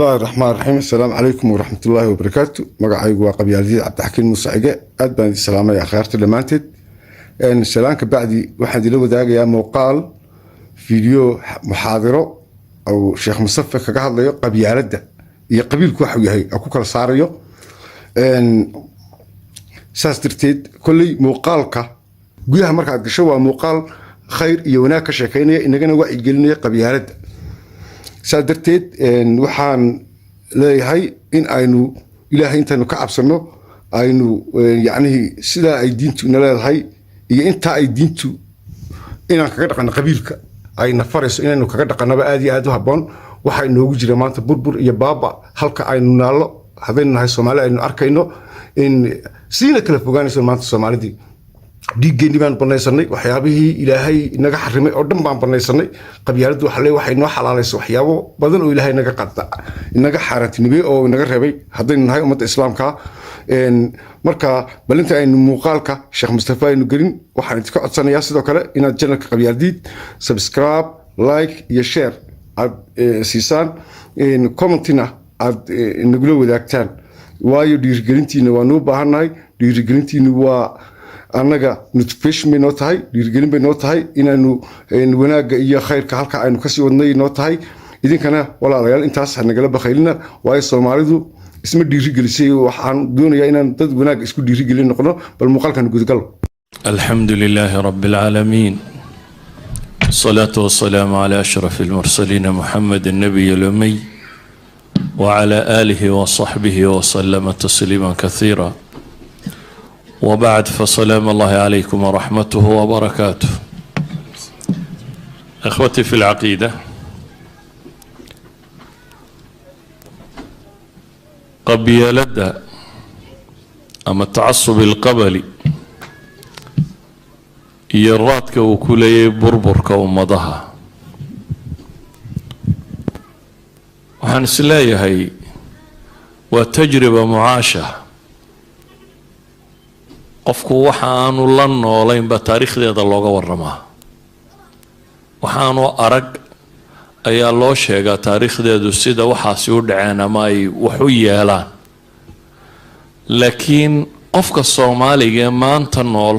الله الرحمن الرحيم. السلام عليكم ورحمة الله وبركاته. مقعيق وقبي عزيز عبد الحكيم موسعقة أدبان السلام يا خيرت اللمانتد إن سلام كبعدي واحد لو ذاق يا موقال فيديو محاضرة أو شيخ مصطفى كقهر ليه قبي عرده يقبيل كوحوي هي أكو كل صاريو إن ساسترتيد كل موقالك جوها مركز شو موقال خير يوناك شكيني إن جنا وعي جلني قبي عرده سادرتيد waxaan leeyahay in aynu ilaahay intaanu ka cabsano aynu yaani sida ay diintu leedahay iyo inta ay diintu inaan kaga dhaqano qabiilka ay nafarayso inaanu kaga dhaqanaba aad iyo aad u haboon waxa inoogu jira maanta burbur iyo baaba halka aynu naalo hadaynahay Soomaali aynu arkayno in siina kala fogaanayso maanta Soomaalidii dhiiggeeni baan banaysanay waxyaabihii ilaahay inaga xarimay oo dhan baan banaysanay qabyaaladu waxay noo xalaalayso waxyaabo badan oo ilaahay naga qadda inaga xaaratinimay oo inaga reebay haddaynu nahay ummadda islaamka marka balinta aynu muuqaalka Sheekh Mustafa aynu gelin waxaan idinka codsanayaa sidoo kale inaad channelka qabyaaladiid subscribe like iyo share aad siisaan commentina aad nagula wadaagtaan waayo dhiirigelintiina waan u baahanahay dhiirigelintiina waa annaga notification bay noo tahay dhiirigelin bay noo tahay inaanu wanaaga iyo khayrka halka aynu ka sii wadnay noo tahay idinkana walaalayaal intaas nagala bakhaylina waayo Soomaalidu isma dhiirigelisay waxaan doonayaa inaan dad wanaag isku dhiirigelin noqono bal muuqaalkan gudgal alhamdulillahi rabbil alamin salatu wassalamu ala ashrafil mursalin muhammad an-nabiy al-ummi wa ala alihi wa sahbihi wa sallama tasliman kathira وبعد فسلام الله عليكم ورحمته وبركاته. اخوتي في العقيدة، قبيلة اما التعصب القبلي يراتك وكلي بربرك ومضها وحنسلاي هي وتجربة معاشة qofku waxaanu la noolayn ba taariikhdeeda looga waramaa waxaanu arag ayaa loo sheegaa taariikhdeedu sida waxaasi u dhaceen ama ay wax u yeelaan laakiin qofka Soomaaliga maanta nool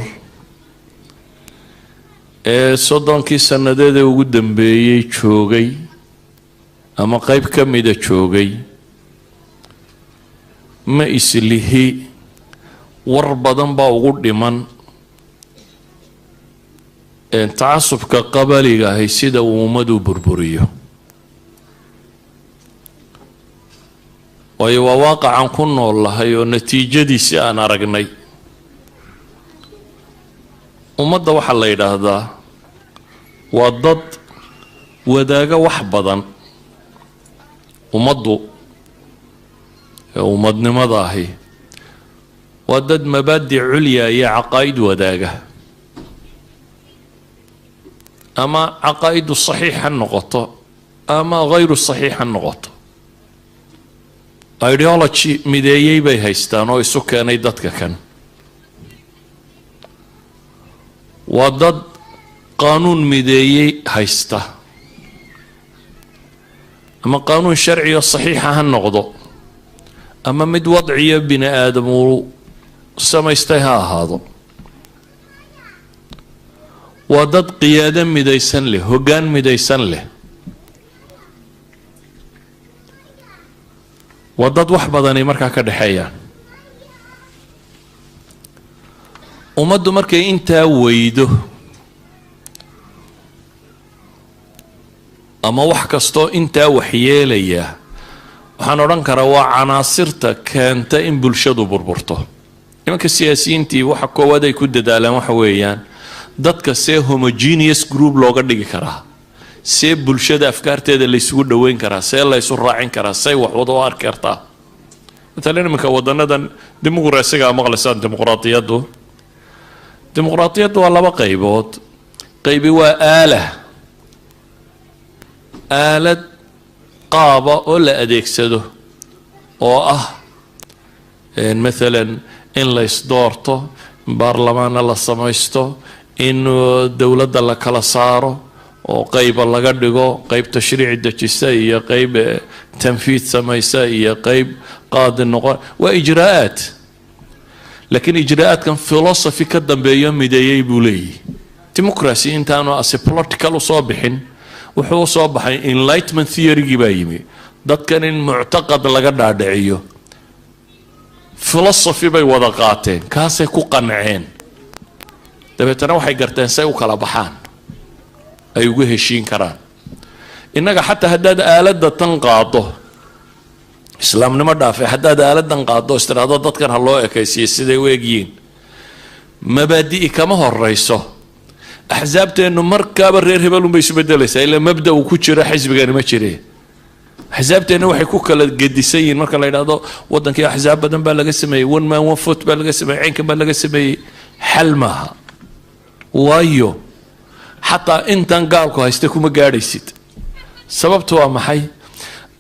ee 30 sanadeed ugu dambeeyay joogay ama qayb ka mid ah joogay ma islihi war badan baa ugu dhiman taasubka qabaliga ah sida uu ummadu burburiyo way waaqacan ku nool lahay oo natiijadiisa aan aragnay ummadda waxa la yiraahdaa waa dad wadaaga wax badan ummadnimada ahi ودد مبادئ عليا يا عقائد وداقة أما عقائد الصحيحة النقطة أما غير الصحيحة النقطة ايديولوجي ميديي بي هيستان او سكاني ددك كان ودد قانون ميديي هيستا أما قانون شرعي الصحيحة هالنقطة أما مد وضعية بني آدم سميستها هذا ودد قيادة مديسن له هجان مديسن له ودد وحبضاني مركا كدحيا ومدو مركا انت ويدو اما وحكستو انت وحياليا waxaan oran karaa waa canaasirta keenta in bulshadu burburto imanka siyaasiyiintii waxa koowaad ay ku dadaalaan waxa weeyaan dadka see homogeneous group looga dhigi karaa see bulshada afkaarteeda la isugu dhaweyn karaa see la isu raacin karaa say wax wada u arki kartaa مثلا imanka wadanadan dimuqraasiga maqlasaan dimuqraadiyadu waa laba qaybood qaybi waa aalad قابة ولا أديكسده أو مثلا إن لا يصدرته برلمان الله سمايسته إنه دولة الله كلا صاره وقيب الله قدقه قيب تشريع الدجسية قيب تنفيذ سميسا هي قيب قاضي النقاط وإجراءات، لكن إجراءات كان فلسفي كدن بيوم مديي بولي ديمقراطي انتانو اسي بوليتيكال صابحين وحو صابحين enlightenment theory بايمي دad كان معتقد laga dhaadhiciyo philosophy bay wada qaateen kaasay ku qanceen dabeetana waxay garteen say u kala baxaan ay ugu heshiin karaan innaga xataa haddaad aaladda tan qaado islaamnimo dhaafay haddaad aaladan qaado istiraado dadkan ha loo ekaysiyo siday u egyihiin mabaadi'i kama horeyso axsaabteennu markaaba reer hebel unbay isu bedelaysaa ilaa mabda uu ku jiro xisbigani ma jireen axsaabteenna waxay ku kala gedisan yihiin marka la yidhaahdo waddankii axsaab badan baa laga sameeyey one man one foot baa laga sameeyey ciinkan baa laga sameeyey xal maaha waayo xataa intan gaalku haysta kuma gaadhaysid sababtu waa maxay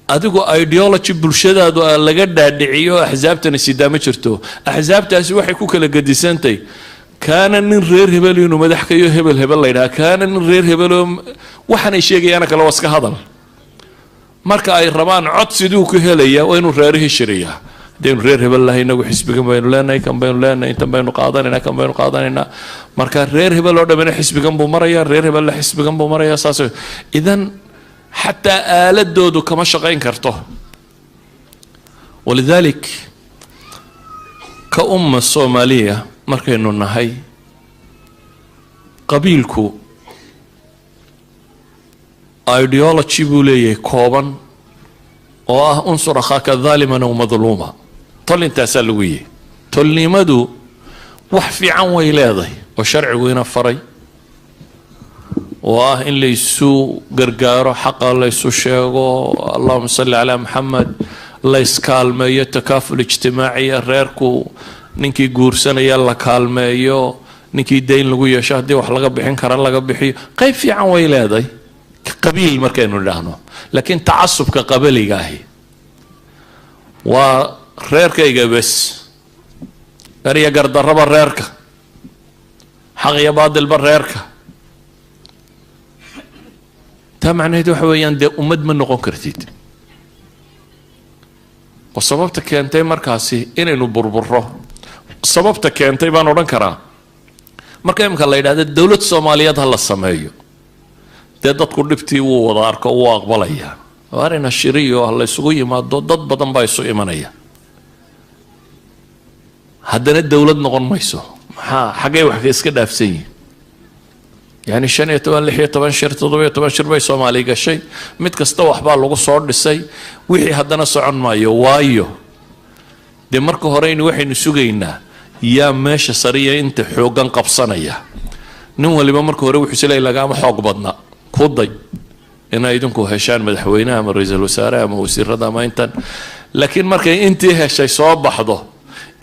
adigoo ideology bulshadaadu laga dhaadhiciyo axsaabtana sidaa ma jirto axsaabtaasi waxay ku kala gedisantay kaana nin reer hebel inuu madax kayo hebel hebel la yidhaha kaana nin reer hebeloo waxaanay sheegayaana kale waa iska hadal marka ay rabaan cod siduu ku helaya waa inuu reerihii shiriyaa haddaynu reer hebel lahay inagu xisbigan baynu leenahay kan baynu leenahay intan baynu qaadanaynaa kan baynu qaadanaynaa marka reer hebel oo dhamina xisbigan buu marayaa reer hebella xisbigan buu marayaa saas idan حتى آلدودو كما شقين كرتو ولذلك كأمة الصومالية مركينو النهي قبيلكو ايديولوجي بوليه كوبان واه انصر اخاك ظالما ومظلوما طل انت سلويه طل مدو وحفي عن ويلاضي وشرع وين فري واه إن ليسو قرقارو حقا ليسو شيغو اللهم صل على محمد ليس كالميو تكافل اجتماعي ريركو نينكي قورسنا يلا كالميو نينكي دين لغو يشاهدي وحلقا بحين كرا لغا بحي قيف في عن ويلادي قبيل مركينو لهنو لكن تعصب كقبلي قاهي وريركا يقى بس ريا قرد الربا ريركا حق يبادل بالريركا معناته حويان دي أمد من نقون كرتيد وسببتك كانتي مركاسي إنه بربره سببتك كانتي بانو رنكرا مركا يمكن الله يدهد الدولة الصومالية هلا السمايو دادت كردبتي ووضارك وواقباليا وارينا الشريو هلا يسوي ما داد بدن بايسو إيمانيا هدنا الدولة نقون ميسو حاجة وحكي اسكده في سي يعني شن يتوان لحية طبعا شر تضوي طبعا شر بي سومالي قشي مت كستوح بال لغو صور لسي وحي هدنا سعون مايو وايو دي مركو هورين وحي نسوغينا يا ماشي صرية انت حوقان قبصانيا نمو اللي مركو هوري وحي سلاي لقام حوق بدنا كوضي انا ايدنكو هشان مدحوينها من رئيس الوزراء ما وزير رضا ما انتن لكن مركو انت هشاي صواب بحضو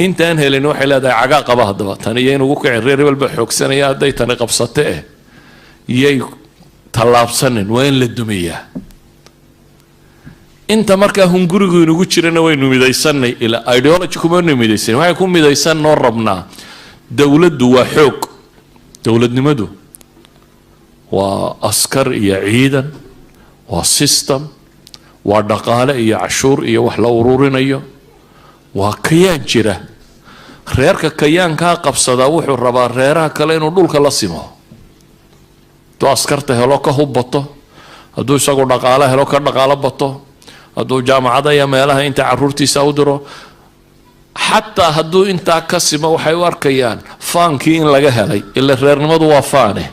انت انهي لنوحي لا دا عقاق بحضو تانيين وقوكي عريري بالبحوك سنيا داي تاني قبصته يي طلابسنن وين للدمية انت مركا هنغورغو نوغو جيرنا وين ميدايسن الى ايديولوجي كوما ميدايسن waxay ku midaysan noo rabnaa dawladdu waa xoog dawladnimadu waa askar iyo ciidan waa system waa dhaqaale iyo cashuur iyo wax la ururinayo waa kayaan jira reerka kayaanka qabsada wuxuu rabaa reeraha kale inuu dhulka la simo تو أسكرت هلوك هبطه هدو يساقو دقالة هلوك دقالة بطه هدو جامعة يا ميلها انت عرورتي ساودرو حتى هدو انت كسمة وحيوار كيان فانكي ان لغا هلي إلا غير نمضو وفانه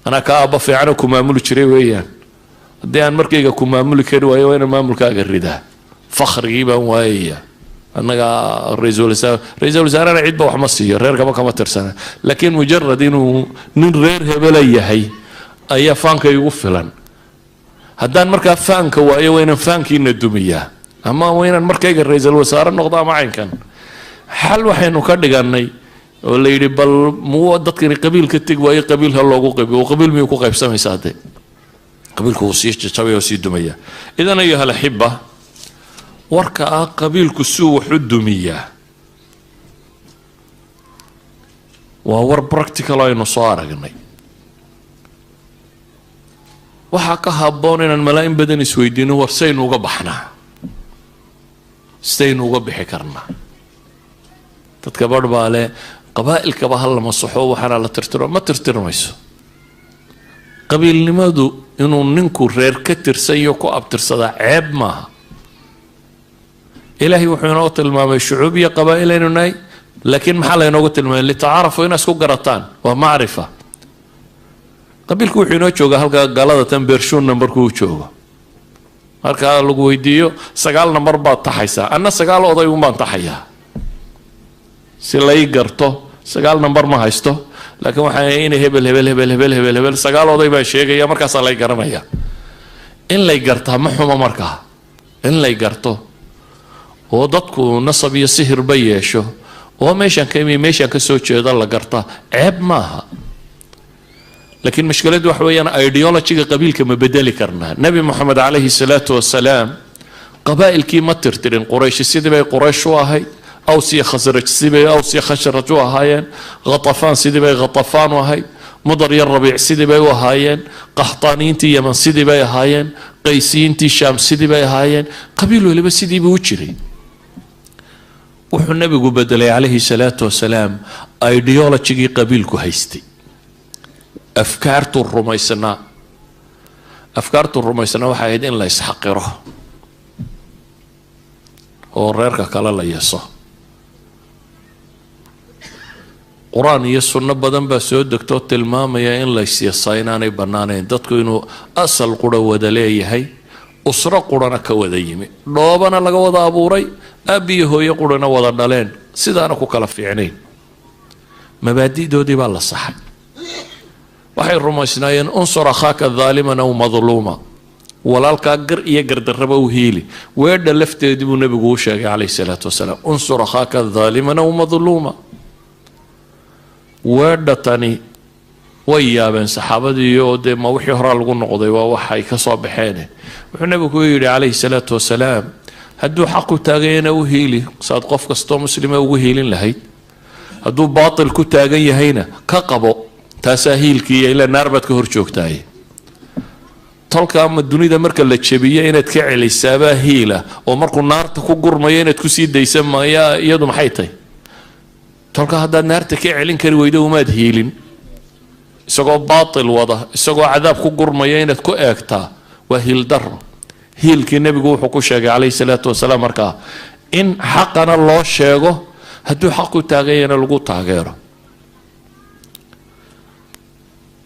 أنا كأبا في عنو كمامولو شري ويان هدي ان مركيقا كمامولو كيرو وين مامولكا غريدا فخر جيبا ويا أنا رئيس الوزراء عيد بوح مصير غير كما ترسنا لكن مجرد إنه من غير هبلية هي أي فانك يوفلن هدان مركا فانك وأي وين فانك إن الدمية أما وين المركا رئيس الوزراء النقطة معين كان حل وحين وكردقاني ولا يدي بل مو ضدك قبيل كتك وأي قبيل هاللوجو قبيل وقبيل ميكو قيب سامي ساده قبيل كوسيش تسوي وسي الدمية إذا أيها الأحبة warka ah qabiilku suu wax u dumiyaa waa war practical aynu soo aragnay waxaa ka habboon inaan malaa'in badan isweydiino war saynu uga baxnaa, sidaynu uga bixi karnaa. dadka badh baa leh qabaa'ilkaba ha la masaxo waxaana la tirtiro. ma tirtirmayso. qabiilnimadu inuu ninku reer ka tirsanyo ku abtirsadaa ceeb maaha. ilaahay wuxuu inoo tilmaamay shucuub iyo qabaa'il aynu nahay, laakiin maxaa laynoogu tilmaamay litacaarafu inaad isku garataan, waa macrifa. qabiilku wuxuu inoo joogaa halka galada tan beershuun nambarku uu joogo. marka lagu weydiiyo 9 nambar baad taxaysaa, anna 9 oday un baan taxayaa si lay garto. 9 nambar ma haysto, laakiin waxaa in hebel 9 oday baa sheegaya, markaasaa lay garanaya. in lay gartaa ma xumo markaa, in lay garto oo dadku nasab iyo sihir ba yeesho oo meeshan ka soo jeeda la garta ceeb maaha. laakiin mushkiladu waxa weeyaan ideology-ga qabiilka ma bedeli karnaa. nabi maxamed calayhi salaatu wasalaam qabaa'ilkii ma tirtirin. quraysh sidii bay quraysh u ahayd, aws iyo khasraj sidii bay aws iyo khasraj u ahaayeen, ghatafaan sidii bay ghatafaan u ahayd, mudar iyo rabiic sidii bay u ahaayeen, qaxtaaniyiintii yaman sidii bay ahaayeen, qaysiyiintii shaam sidii bay ahaayeen. qabiil waliba sidii buu u jiray. wuxuu nabigu bedelay calayhi salaatu wasalaam ideology-gii qabiilku haystay. afkaartu rumaysanaa waxay ahayd in la isxaqiro oo reerka kale la yeeso. qur-aan iyo sunno badan baa soo degtoo tilmaamaya in la isyeesaa inaanay bannaanayn. dadku inuu asal qura wada leeyahay, usro qurana ka wada yimi, dhoobana laga wada abuuray, aabbiyo hooyo qurana wada dhaleen, sidaana ku kala fiicnayn. mabaadi'doodii baa la saxay. waxay rumaysnaayeen unsur akhaaka daaliman aw madluuma, walaalkaa gar iyo gardarraba u hiili. weedha lafteedii buu nabigu u sheegay calayhi salaatu wasalaam, unsur akhaaka daaliman aw madluuma. weedha tani way yaabeen saxaabadii oo dee ma wixii horaa lagu noqday, waa waxay ka soo baxeen. wuxuu nabigu ku yidhi calayhi salaatu wasalaam, hadduu xaq ku taaganyana u hiili saad qof kastoo muslima ugu hiilin lahayd, hadduu baatil ku taagan yahayna ka qabo, taasaa hiilkiiya ilaa naar baad ka hor joogtaaye. tolka ama dunida marka la jebiyo inaad ka celisaabaa hiila, oo markuu naarta ku gurmayo inaad kusii daysa mayaa iyadu maxay tahay? tolka haddaad naarta ka celin kari weydo umaad hiilin. isagoo baatil wada, isagoo cadaab ku gurmaya inaad ku eegtaa waa hiil daro. hiilkii nebigu wuxuu ku sheegay calayhi salaatu wasalaam markaa in xaqana loo sheego, hadduu xaq ku taaganyana lagu taageero.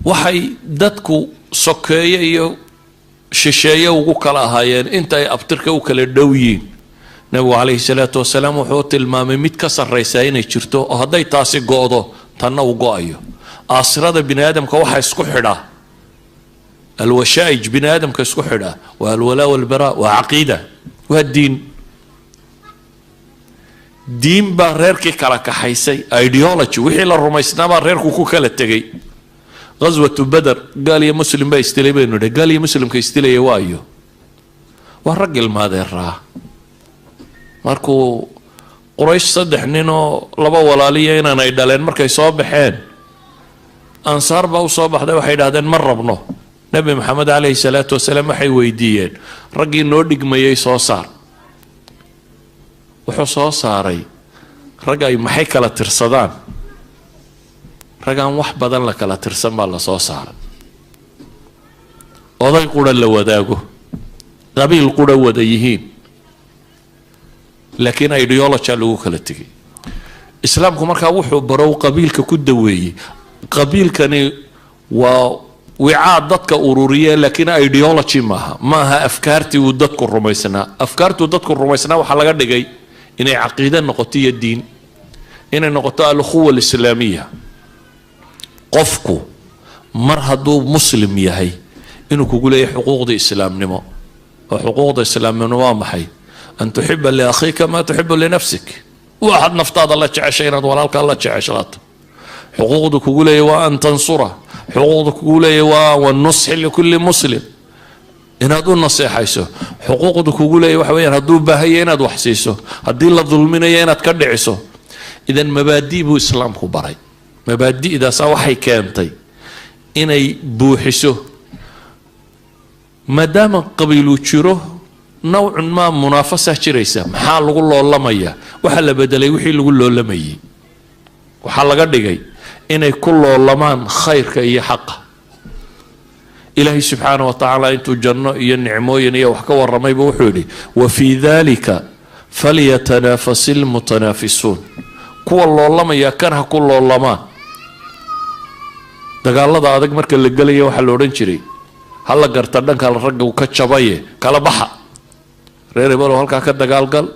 waxay dadku sokeeye iyo shisheeye ugu kala ahaayeen inta ay abtirka u kala dhow yihiin. nabigu calayhi salaatu wasalaam wuxuu tilmaamay mid ka sarraysaa inay jirto, oo hadday taasi go'do tanna uu go'ayo. aasirada bini aadamka waxaa isku xidhaa alwashaa'ij, bini aadamka isku xidhaa waa alwalaa walbaraa, waa caqiida, waa diin. diin baa reerkii kala kaxaysay, ideology wixii la rumaysnaabaa reerku ku kala tegay. غزوة بدر قال يا مسلم با يستلي بينه، قال يا مسلم كيستلي وايو والرجل ما ذراه markuu quraysh 3 ninoo 2 walaaliya inay dhaleen markay soo baxeen, ansaar baa u soo baxday. waxay yidhaahdeen ma rabno. nabi maxamed calayhi salaatu wasalaam waxay weydiiyeen raggii noo dhigmayay soo saar. wuxuu soo saaray rag ay maxay kala tirsadaan. ragaan wax badan la kala tirsan baa la soo saaray. oday qura la wadaago, qabiil qura wada yihiin, laakiin ideology lagu kala tegay. islaamku markaa wuxuu barow qabiilka ku daweeyey. qabiilkani waa wicaad dadka ururiye, laakiin ideology maaha afkaartii uu dadku rumaysnaa. afkaartuu dadku rumaysnaa waxaa laga dhigay inay caqiide noqoto iyo diin, inay noqoto al-ukhuwa al-islaamiya. qofku mar hadduu muslim yahay inuu kugu leeyahay xuquuqda islaamnimo. oo xuquuqda islaamnimo waa maxay? an tuxiba liakhiika maa tuxibu linafsik. waxaad naftaada la jeceshay inaad walaalkaa la jeceshaato. xuquuqda kugu leeyahay waa an tansura. xuquuqda kugu leeyahay waa wanusxi likulli muslim, inaad u naseexayso. xuquuqda kugu leeyahay waxa weeyaan hadduu baahaya inaad wax siiso, haddii la dulminayo inaad ka dhiciso. idan mabaadi' buu islaamku baray. mabaadi'daasa waxay keentay inay buuxiso ما دام قبيلو جيرو نوع ما منافسة جريسة محال لغو لولميا وحال بدلي وحي لغو لولمي وحال لغا دغاي inay ku loolamaan khayrka iyo xaqa ilaahay subxaanahu wa tacaala intuu janno iyo nicmooyin iyo wax ka warramayba wuxuu yidhi wafii dalika falyatanafasi almutanaafisuun kuwa loolamaya kan ha ku loolamaan dagaalada adag marka la gelaya waxaa la odhan jiray hala garta dhanka ragga ka jabaye kala baxa reer hebelo halkaa ka dagaalgal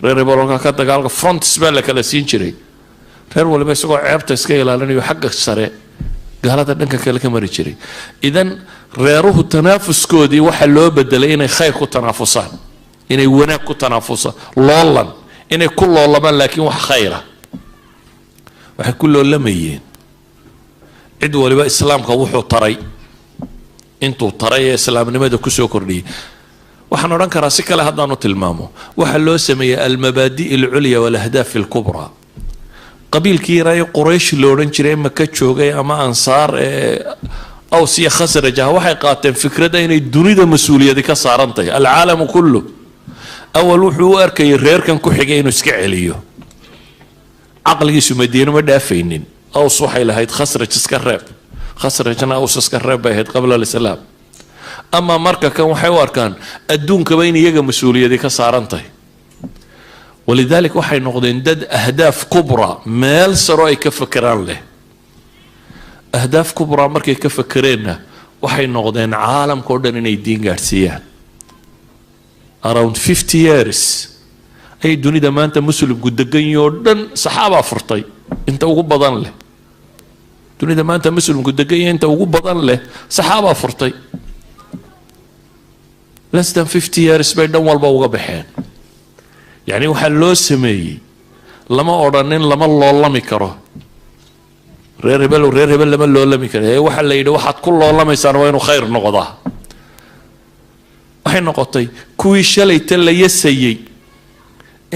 reer hebelo halkaa ka dagaalgal fronts baa la kala siin jiray reer waliba isagoo ceebta iska ilaalinayo xagga sare gaalada dhanka kale ka mari jiray idan reeruhu tanaafuskoodii waxa loo bedelay inay khayr ku tanaafusaan inay wanaag ku tanaafusaan loolan inay ku loolamaan laakiin wax khayra waxay ku loolamayeen cid waliba islaamka wuxuu taray intuu taray ee islaamnimada ku soo kordhiyay waxaan odhan karaa si kale haddaanu tilmaamo waxa loo sameeyay almabaadi' alculya walahdaaf alkubra qabiilkii raay quraysh loo oran jiray maka joogay ama ansaar aws iyo khasraj waxay qaateen fikrada inay dunida mas'uuliyad ka saarantay alcaalam kullu awal wuxuu arkay reerkan ku xigay inuu iska celiyo aqligiisu madiina ma dhaafaynin aws waxay lahayd khasraj iska reeb khasrajna aws iska reeb bay ahayd qabla al-islaam ama marka kan waxay u arkaan adduunka in iyaga mas'uuliyad ka saarantay ولذلك waxay noqdeen dad ahdaaf kubra meel saro ay ka fakaraan leh ahdaaf kubra markay ka fakareenna waxay noqdeen caalamka oo dhan inay diin gaarsiiyaan around 50 years ay dunida maanta muslimku degan oo dhan saxaaba furtay inta ugu badan leh dunida maanta muslimku degan inta ugu badan leh saxaaba furtay less than 50 years bay dhan walba uga baxeen يعني waxaa loo sameeyay lama odhanin lama loolami karo reer hebel lama loolami karo waxa la yidhi waxaad ku loolamaysaan waa inuu khayr noqdaa waxay noqotay kuwii shalayta la yasayay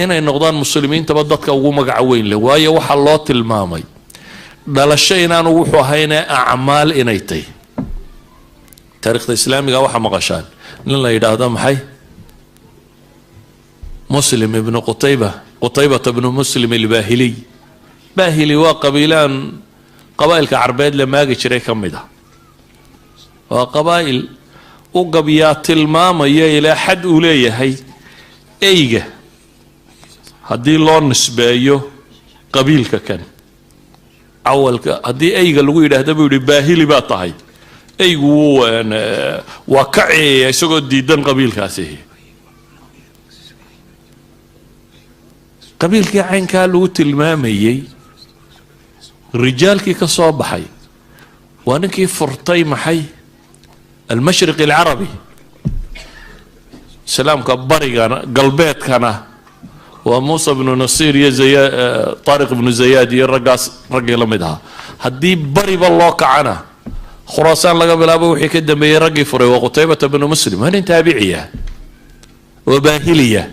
inay noqdaan muslimiintaba dadka ugu magaca weyn leh waayo waxaa loo tilmaamay dhalasho inaanu wuxuu ahayna acmaal inay tahay taariikhda islaamiga waxa maqashaan nin la yidhaahdo maxay مسلم ابن قتيبة بن مسلم الباهلي باهلي وقبيلان قبائل كعربيد لما اجي شري كمدا وقبائل وقبيات الماما الى حد اوليه هي ايجا هدي لون نسبايو قبيل كان اول هدي ايجا لو يدهد بيقول باهلي با تahay ايغو وكعي اسو ديدن قبيل كاسي قبيلكي عينكا لو تلماميي رجالكي كصوب حي وانكي فرطي محي المشرق العربي سلام كبري قلبيت كان وموسى بن نصير طارق بن زياد الرقاص رقي لمدها هدي بري بالله كعنا خراسان لقى بلا بوحي كده بيرقي فري وقتيبة بن مسلم هن تابعية وباهلية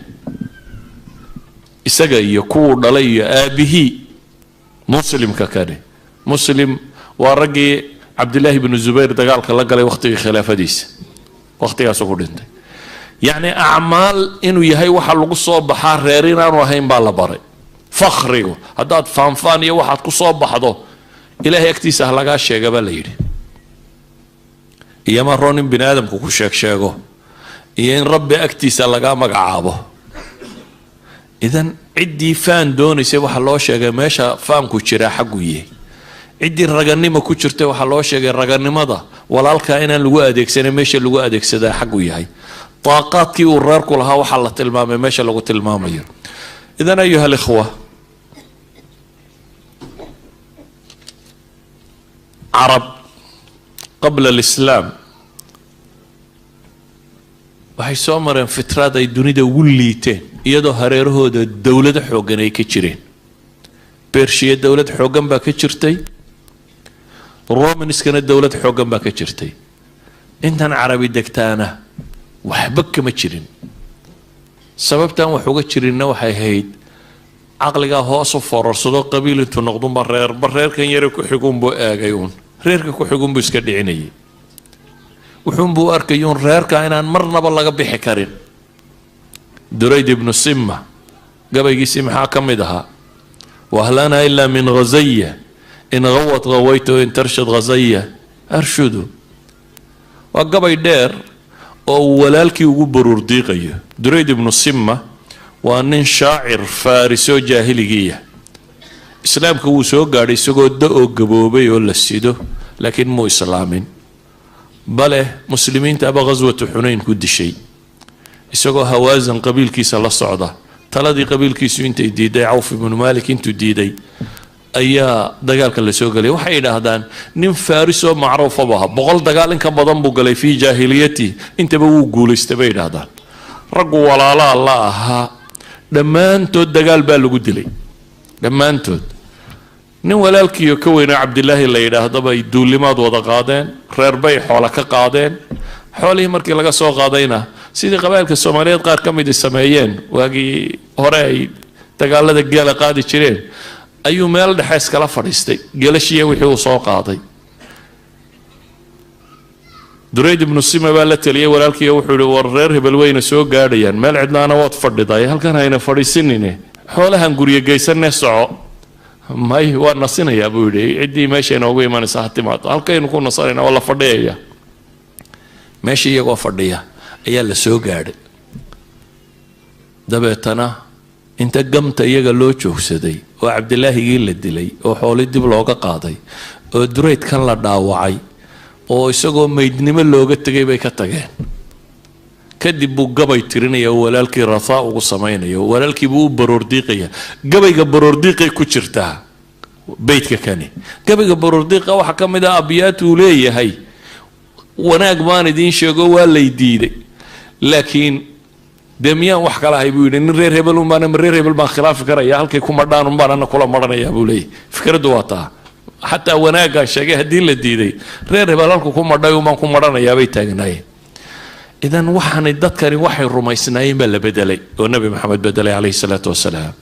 isaga iyo kuwa dhalay iyo aabihi muslimka kale muslim waa ragii Abdullah ibn Zubayr dagaalka la galay waqtigii khilaafadiisa waqtigaas uu dhintay yani a'maal inuu yahay waxa lagu soo baxaa reer inaanu ahayn baa la baray fakhrigu hadaad faanfaan iyo waxaad ku soo baxdo ilaahay agtiisa laga sheegaba la yiri iyo ma roonin bini aadamku ku sheego iyo in rabbi agtiisa laga magacaabo إذن عدي فان دوني سي waxa loo sheegay meesha faanku jira xaq u yahay عدي raganimo ku jirtay waxa loo sheegay raganimada walaalka inaan lagu adeegsanay meesha lagu adeegsadaa xaq u yahay طاقاتكي uu reerku lahaa waxa la tilmaamay meesha lagu tilmaamayo إذن أيها الإخوة عرب قبل الإسلام waxay soo mareen fitrada ay dunida ugu liiteen iyadoo hareerahooda dawlad xoogan ay ka jireen Persia dawlad xoogan baa ka jirtay Romanskana dawlad xoogan baa ka jirtay intan Carabi degtaana waxba kama jirin sababtan wax uga jirina waxay ahayd aqliga hoos u fororsado qabiil intu noqdun bareerkan yare ku xigun buu eegay reerka ku xigun buu iska dhicinayay wuxuun buu arkayuun reerka inaan marnaba laga bixi karin. durayd ibnu simma gabaygiisii maxaa ka mid ahaa? wahlana ilaa min ghazaya in gawat gawaytu in tarshad ghazaya arshudu. waa gabay dheer oo uu walaalkii ugu baruur diiqayo. durayd ibnu simma waa nin shaacir faarisoo jaahiligiiya. islaamka wuu soo gaadhay isagoo da-oo gaboobay oo la sido, laakiin muu islaamin. bale muslimiinta aba ghaswatu xunayn ku dishay isagoo hawaasan qabiilkiisa la socda. taladii qabiilkiisu intay diiday, cawf ibnu maalik intuu diiday, ayaa dagaalka la soo galay. waxay yidhaahdaan nin faarisoo macruufaba aha, 100 dagaal in ka badan buu galay fii jaahiliyati, intaba wuu guulaystay bay yidhaahdaan. raggu walaalaa la ahaa dhammaantood dagaal baa lagu dilay, dhammaantood. nin walaalkiiyo ka weynaa cabdilaahi la yidhaahdaba ay duulimaad wada qaadeen, reer bay xoola ka qaadeen. xoolihii markii laga soo qaadayna sidii qabailka soomaaliyeed qaar ka mid ay sameeyeen waagii hore ay dagaalada geela qaadi jireen, ayuu meel dhexe iskala fadhiistay geelashiiya wixii uu soo qaaday. durayd ibnu sima baa la taliyay walaalkiiyo wuxuu yihi war reer hebel weyna soo gaadhayaan, meel cidlaana waad fadhiday, halkan hayna fadhiisinine, xoolahan guryo geysanee soco. may waa nasinayaa buu yidhi, ciddii meesha inoogu imanaysa ha timaado, halkaynu ku nasanayna waa la fadhiyaya. meesha iyagoo fadhiya ayaa la soo gaadhay. dabeetana inta gamta iyaga loo joogsaday oo cabdilaahigii la dilay oo xooli dib looga qaaday oo duraydkan la dhaawacay oo isagoo maydnimo looga tegay bay ka tageen. kadib buu gabay tirinaya oo walaalkii rathaa ugu samaynaya, walaalkii buu u baroordiiqaya. gabayga baroordiiqay ku jirtaa beydka kani. gabayga baroordiiqa waxaa ka mid ah abyaat uu leeyahay, wanaag baan idiin sheego waa lay diiday, laakiin dee miyaan wax kala ahay buu yidhi. nin reer hebel unbaan ama reer hebel baan khilaafi karaya, halkay ku madhaan unbaan ana kula maranayaa buu leeyahy. fikraddu waa taa. xataa wanaaggaan sheegay haddii la diiday, reer hebel halku ku madhay unbaan ku marhanayaa bay taagnaayeen. idan waxaanay dadkani waxay rumaysnaayeen baa la bedelay oo nabi maxamed bedelay calayhi salaatu wasalaam.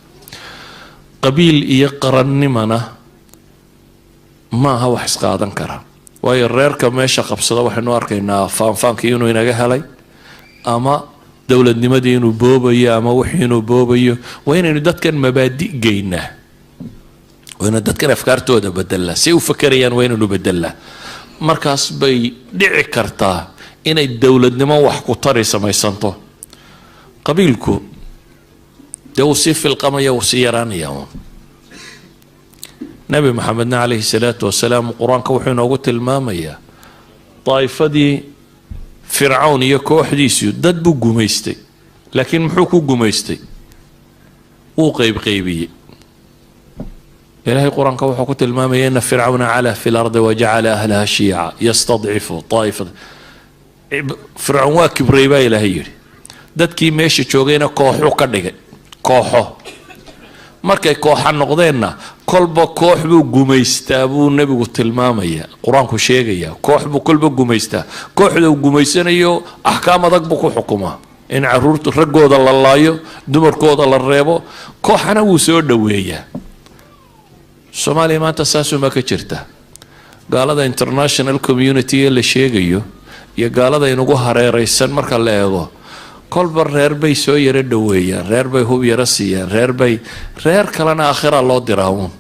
qabiil iyo qarannimana ma aha wax isqaadan kara, waayo reerka meesha qabsada waxaynu arkaynaa faanfaankii inuu inaga helay, ama dowladnimadii inuu boobayo, ama wixii inuu boobayo. waa inaynu dadkan mabaadi' geynaa, waa inaynu dadkan afkaartooda bedelnaa, si u fakerayaan waa inaynu bedelnaa. markaas bay dhici kartaa inay dowladnimo wax ku tari samaysanto. qabiilku dee uu sii filqamaya, uu sii yaraanaya. nabi maxamedna calayhi salaatu wasalaam qur-aanka wuxuu inoogu tilmaamayaa daa'ifadii fircawn iyo kooxdiisu dad buu gumaystay, laakiin muxuu ku gumaystay? wuu qaybqaybiyey. ilaahay qur-aanka wuxuu ku tilmaamaya ina fircawna calaa fi lardi wajacala ahlaha shiica yastadcifu daa'ifata. fircawn waa kibray baa ilaahay yidhi, dadkii meesha joogayna kooxuu ka dhigay, kooxo. markay kooxa noqdeenna kolba koox buu gumaystaa buu nebigu tilmaamaya, qur-aanku sheegaya. koox buu kolba gumaystaa, kooxda uu gumaysanayo axkaam adag buu ku xukumaa, in caruurta raggooda la laayo, dumarkooda la reebo. kooxana wuu soo dhoweeyaa. soomaaliya maanta saasumaa ka jirta. gaalada international community ee la sheegayo iyo gaalada inugu hareeraysan marka la eego, kolba reer bay soo yaro dhoweeyaan, reer bay hub yaro siiyaan, reer kalena aakhira loo diraa uun.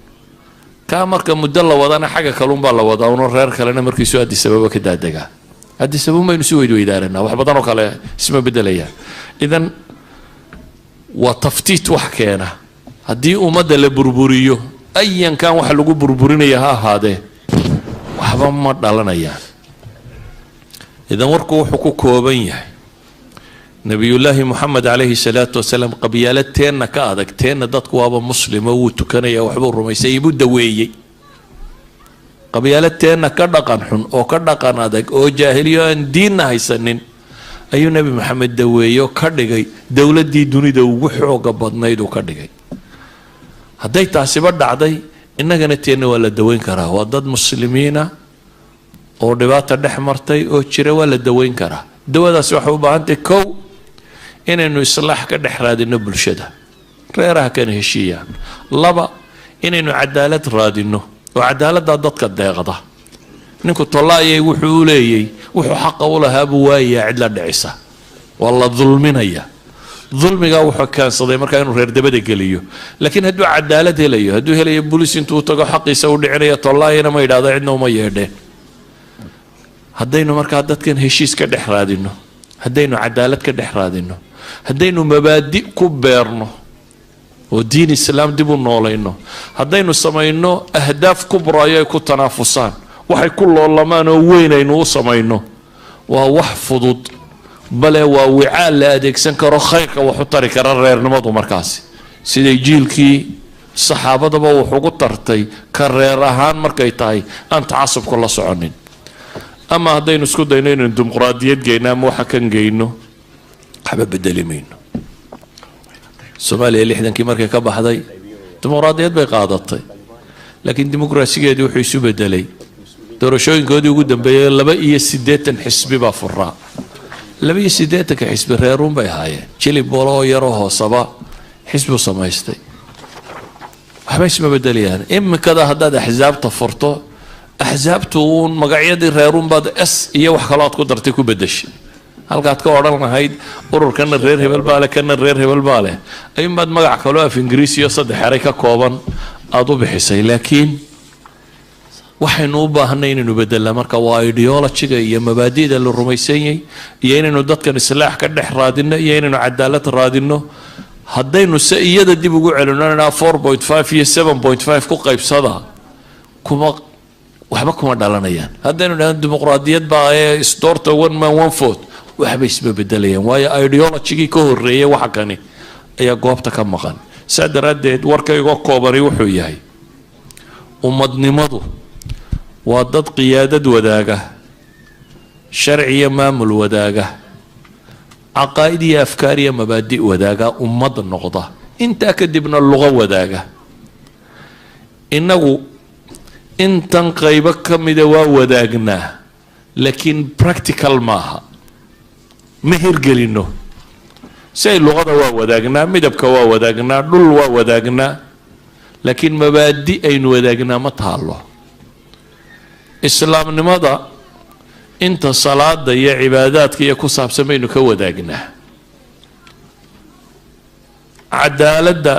kaa marka muddo la wadana xagga kalunbaa la wadaa uno, reer kalena markiisu addis ababa ka daadegaa. addis ababa baynu si weydweydaaranaa, wax badan oo kale isma bedelayaan. idan waa taftiit wax keena. haddii ummadda la burburiyo, ayankan waxa lagu burburinaya ha ahaadee, waxba ma dhalanayaan. idan warku wuxuu ku kooban yahay nabiyullaahi moxamed calayhi salaatu wasalaam qabyaalad teenna ka adag, teenna dadku waaba muslimo, wuu tukanaya, waxbuu rumaysay, ibuu daweeyey. qabyaalad teenna ka dhaqan xun oo ka dhaqan adag oo jaahiliyo aan diinna haysanin ayuu nebi maxamed daweeyo ka dhigay dowladdii dunida ugu xooga badnayd uu ka dhigay. hadday taasiba dhacday, innagana teenna waa la daweyn karaa. waa dad muslimiina oo dhibaata dhex martay oo jira, waa la daweyn karaa. dawadaasi waxay u baahantahay kow inaynu islaax ka dhex raadino bulshada, reeraha kana ninku tollaayay wuxuu leeyay wuxuu xaq u lahaa buu waayaa cid la dhicisa walla dulminaya ظلمي قاو حكان صدي مركا إنه غير دبده قليو لكن هدو عدالة هليو هدو هلي بوليس انتو تقو حقي سودي عنية الله أنا ما يدادا عندنا وما يهده هدينو مركا هدات كان هشيس كدح رادينو هدينو عدالة كدح رادينو هدينو مبادئ كبيرنو ودين الإسلام ديبو نولينو هدينو سماينو أهداف كبرى يكو تنافسان وحي كل الله ما نوين إنو سماينو ووحفظوا بل ووعاء لا أديكسن كرو خيرك وحطري كرر نمطو مركاسي سيدي جيلكي الصحابة دبا وحوقو ترتي كرر أهان مركي تاي أنت عصب كل صعونين أما هدين اسكو دينين الديمقراطية جينا موحا كان جينو حبب الدليمين الصومالي اللي حدن كي مركي كبا حدي ديمقراطية بيقاضتي لكن ديمقراطية دي وحيسو بدلي دورشوين كودي قدام بي لبا إيا سيديتن حسبي بافراء لبي سيداتك حسب ريرون باي هاي جيلي بولو يروه صبا حسبه سمايستي حبايش ما بدليان اما كذا هداد احزاب تفرطو احزاب تون مقعيدي ريرون بعد اس ايا وحكالات قدرتي كو بدش halkaad ka oran lahayd ururkan reer hebel baale kan reer hebel baale ay mad magac kale af ingiriisi iyo saddex eray ka kooban aad u bixisay laakiin waxaynu u baahnay inaynu bedelno marka waa ideology-ga iyo mabaadi'da la rumaysan yahay iyo inaynu dadkan islaax ka dhex raadino iyo inaynu cadaalad raadino haddaynu se iyada dib ugu celinona 4.5 iyo 7.5 ku qaybsada kuma waxba kuma dhalanayaan haddaynu dhahan dimuqraadiyad baa ee isdoorta one man one vote waxba isma bedelayaan waayo ideology-gii ka horreeyay waxa kani ayaa goobta ka maqan saa daraaddeed warkayga koobani wuxuu yahay ummadnimadu waa dad qiyaadad wadaaga sharciya maamul wadaaga caqaa'id iyo afkaar iyo mabaadi' wadaaga ummad noqda intaa kadibna luqa wadaaga innagu intan qaybo ka mida waa wadaagnaa laakiin practical maaha ma hirgelino say luqada waa wadaagnaa midabka waa wadaagnaa dhul waa wadaagnaa laakiin mabaadi' aynu wadaagnaa ma taalo islaamnimada inta salaada iyo cibaadaadka iyo ku saabsan baynu ka wadaagnaa cadaaladda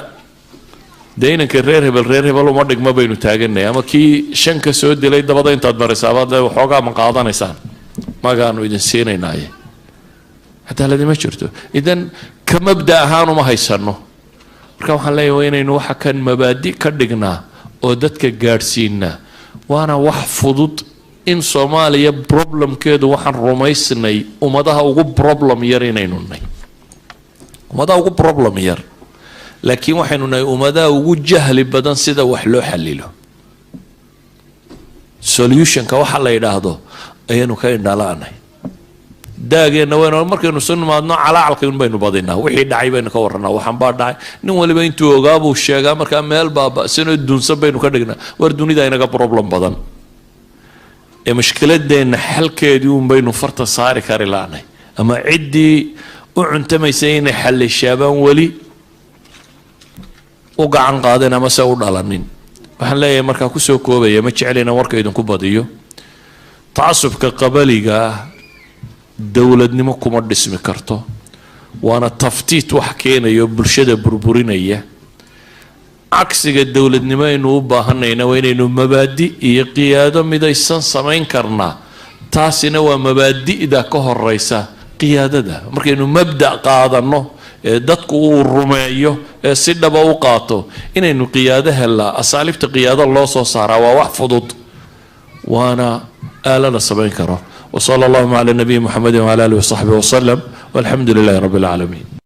deynanka reer hebel uma dhigma baynu taaganay ama kii shan ka soo dilay dabada intaad marisaabad waxoogaa ma qaadanaysaan magaanu idin siinaynaaye cadaaladi ma jirto idan ka mabda ahaan uma haysano marka waxaan leeyahay waa inaynu waxa kan mabaadi' ka dhignaa oo dadka gaadhsiinaa وانا wax fudud in Soomaaliya problemkeedu waxaan rumaysnay ummadaha ugu problem yar inaynu nahay ummadaha ugu problem yar laakiin waxaynu nahay ummadaha ugu jahli badan sida wax loo xalilo solution ka waxa la yiraahdo ayanu ka indhalaanay daageena weyn markaynu soo nimaadno calaalka in baynu badinaa wixii dhacay baynu ka waranaa waxaan baa dhacay nin waliba intuu ogaabo sheegaa marka meel baaba sano dunsan baynu ka dhignaa war dunida inaga problem badan ee mushkiladeena xalkeedii un baynu farta saari kari laanay ama cidii u cuntamaysa inay xalishaabaan wali u gacan qaadeen ama se u dhalanin waxaan leeyahay markaa ku soo koobaya ma jeclayna warka idinku badiyo taasubka qabaliga dowladnimo kuma dhismi karto waana taftiit wax keenayo bulshada burburinaya cagsiga dowladnimo aynu u baahanayna waa inaynu mabaadi' iyo qiyaado midaysan samayn karnaa taasina waa mabaadi'da ka horeysa qiyaadada markaynu mabda' qaadano ee dadku uu rumeeyo ee si dhaba u qaato inaynu qiyaado helaa asaaliibta qiyaado loo soo saaraa waa wax fudud waana aalada samayn karo وصلى الله على النبي محمد وعلى آله وصحبه وسلم والحمد لله رب العالمين